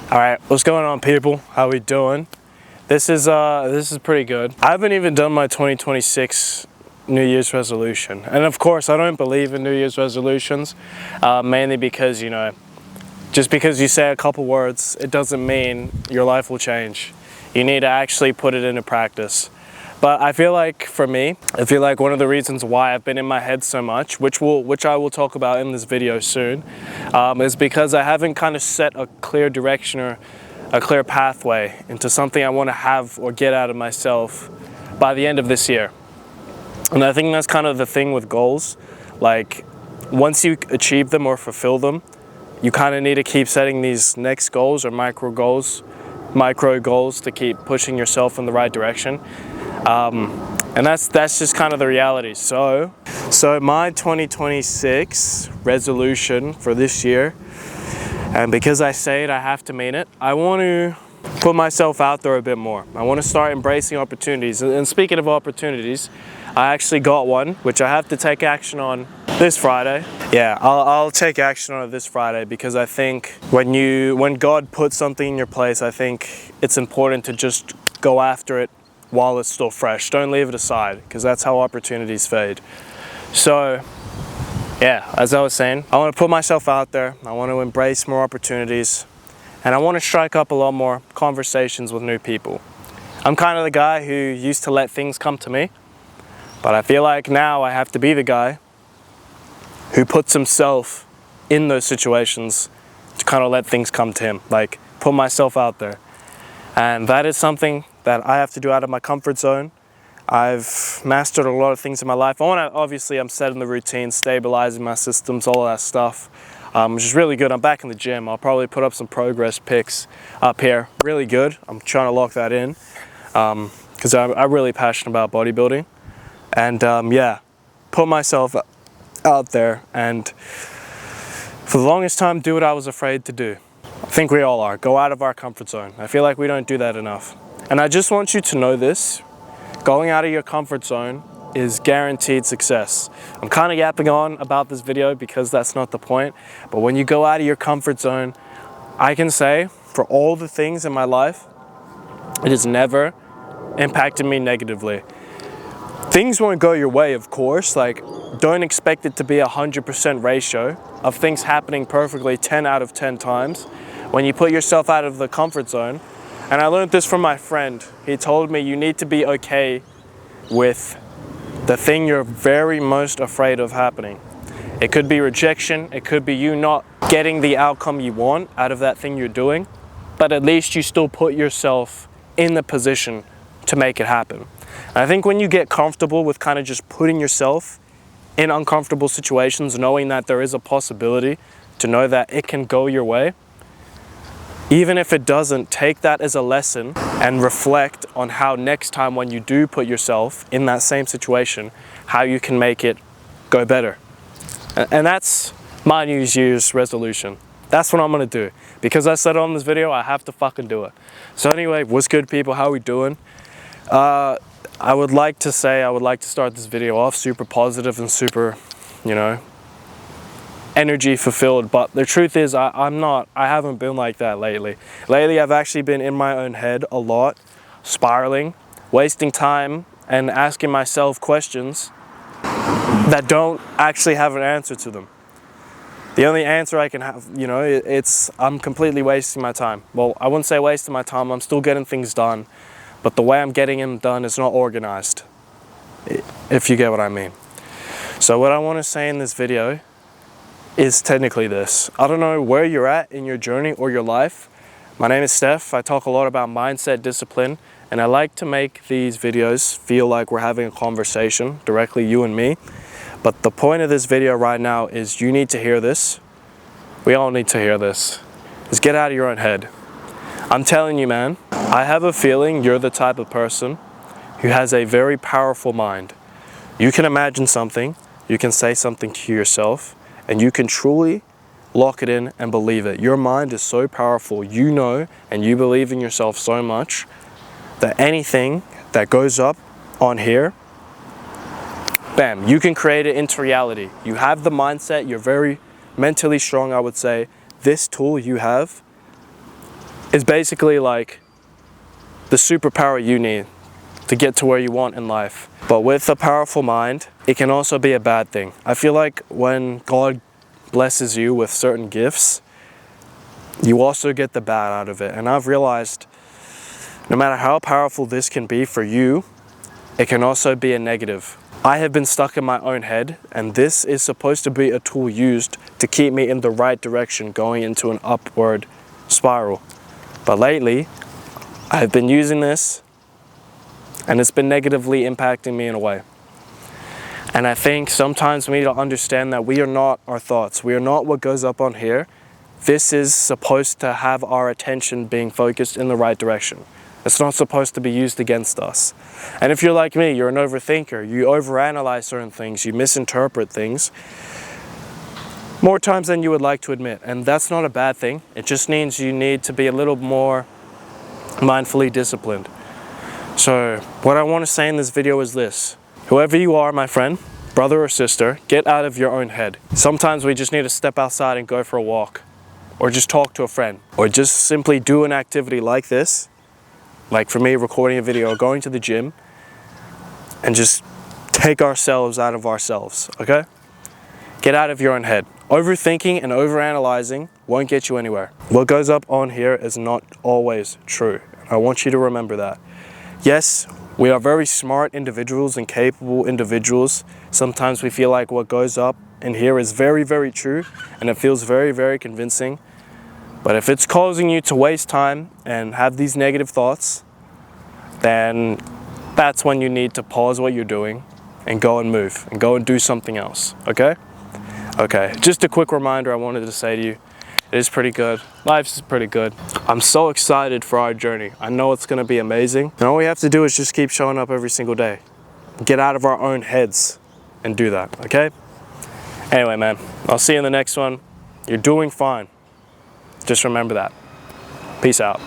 All right, what's going on, people? How we doing? This is pretty good. I haven't even done my 2026 New Year's resolution, and of course, I don't believe in New Year's resolutions, mainly because just because you say a couple words, it doesn't mean your life will change. You need to actually put it into practice. But I feel like for me, one of the reasons why I've been in my head so much, which I will talk about in this video soon, is because I haven't kind of set a clear direction or a clear pathway into something I want to have or get out of myself by the end of this year. And I think that's kind of the thing with goals. Like, once you achieve them or fulfill them, you kind of need to keep setting these next goals or micro goals to keep pushing yourself in the right direction. And that's just kind of the reality. So my 2026 resolution for this year, and because I say it, I have to mean it, I want to put myself out there a bit more. I want to start embracing opportunities. And speaking of opportunities, I actually got one, which I have to take action on this Friday. Yeah, I'll take action on it this Friday, because I think when God puts something in your place, I think it's important to just go after it while it's still fresh. Don't leave it aside, because that's how opportunities fade. So yeah, as I was saying, I want to put myself out there. I want to embrace more opportunities, and I want to strike up a lot more conversations with new people. I'm kind of the guy who used to let things come to me, but I feel like now I have to be the guy who puts himself in those situations to kind of let things come to him, like put myself out there. And that is something that I have to do out of my comfort zone. I've mastered a lot of things in my life. Obviously, I'm setting the routine, stabilizing my systems, all of that stuff, which is really good. I'm back in the gym. I'll probably put up some progress pics up here. Really good. I'm trying to lock that in, because I'm really passionate about bodybuilding. And yeah, put myself out there, and for the longest time, do what I was afraid to do. I think we all are. Go out of our comfort zone. I feel like we don't do that enough. And I just want you to know this. Going out of your comfort zone is guaranteed success. I'm kind of yapping on about this video because that's not the point. But when you go out of your comfort zone, I can say for all the things in my life, it has never impacted me negatively. Things won't go your way, of course. Like, don't expect it to be 100% ratio of things happening perfectly 10 out of 10 times when you put yourself out of the comfort zone. And I learned this from my friend. He told me you need to be okay with the thing you're very most afraid of happening. It could be rejection. It could be you not getting the outcome you want out of that thing you're doing, but at least you still put yourself in the position to make it happen. And I think when you get comfortable with kind of just putting yourself in uncomfortable situations, knowing that there is a possibility, to know that it can go your way, even if it doesn't, take that as a lesson and reflect on how next time when you do put yourself in that same situation, how you can make it go better. And that's my New Year's resolution. That's what I'm gonna do. Because I said on this video, I have to fucking do it. So anyway, what's good, people? How we doing? I would like to start this video off super positive and super, energy fulfilled, but the truth is I haven't been like that lately. Lately I've actually been in my own head a lot, spiraling, wasting time and asking myself questions that don't actually have an answer to them. The only answer I can have, I'm completely wasting my time. Well, I wouldn't say wasting my time, I'm still getting things done, but the way I'm getting them done is not organized, if you get what I mean. So what I want to say in this video is technically this. I don't know where you're at in your journey or your life. My name is Steph. I talk a lot about mindset, discipline, and I like to make these videos feel like we're having a conversation, directly you and me. But the point of this video right now is you need to hear this. We all need to hear this. Is get out of your own head. I'm telling you, man, I have a feeling you're the type of person who has a very powerful mind. You can imagine something, you can say something to yourself, and you can truly lock it in and believe it. Your mind is so powerful, you know, and you believe in yourself so much that anything that goes up on here, bam, you can create it into reality. You have the mindset, you're very mentally strong, I would say. This tool you have is basically like the superpower you need to get to where you want in life. But with a powerful mind, it can also be a bad thing. I feel like when God blesses you with certain gifts, you also get the bad out of it. And I've realized no matter how powerful this can be for you, it can also be a negative. I have been stuck in my own head, and this is supposed to be a tool used to keep me in the right direction, going into an upward spiral. But lately, I've been using this, and it's been negatively impacting me in a way. And I think sometimes we need to understand that we are not our thoughts. We are not what goes up on here. This is supposed to have our attention being focused in the right direction. It's not supposed to be used against us. And if you're like me, you're an overthinker, you overanalyze certain things, you misinterpret things more times than you would like to admit. And that's not a bad thing. It just means you need to be a little more mindfully disciplined. So what I want to say in this video is this. Whoever you are, my friend, brother or sister, get out of your own head. Sometimes we just need to step outside and go for a walk, or just talk to a friend, or just simply do an activity like this. Like for me, recording a video or going to the gym, and just take ourselves out of ourselves, okay? Get out of your own head. Overthinking and overanalyzing won't get you anywhere. What goes up on here is not always true. I want you to remember that. Yes, we are very smart individuals and capable individuals. Sometimes we feel like what goes up in here is very, very true, and it feels very, very convincing. But if it's causing you to waste time and have these negative thoughts, then that's when you need to pause what you're doing and go and move and go and do something else, okay? Okay, just a quick reminder I wanted to say to you, it is pretty good. Life is pretty good. I'm so excited for our journey. I know it's gonna be amazing. And all we have to do is just keep showing up every single day. Get out of our own heads and do that, okay? Anyway, man, I'll see you in the next one. You're doing fine. Just remember that. Peace out.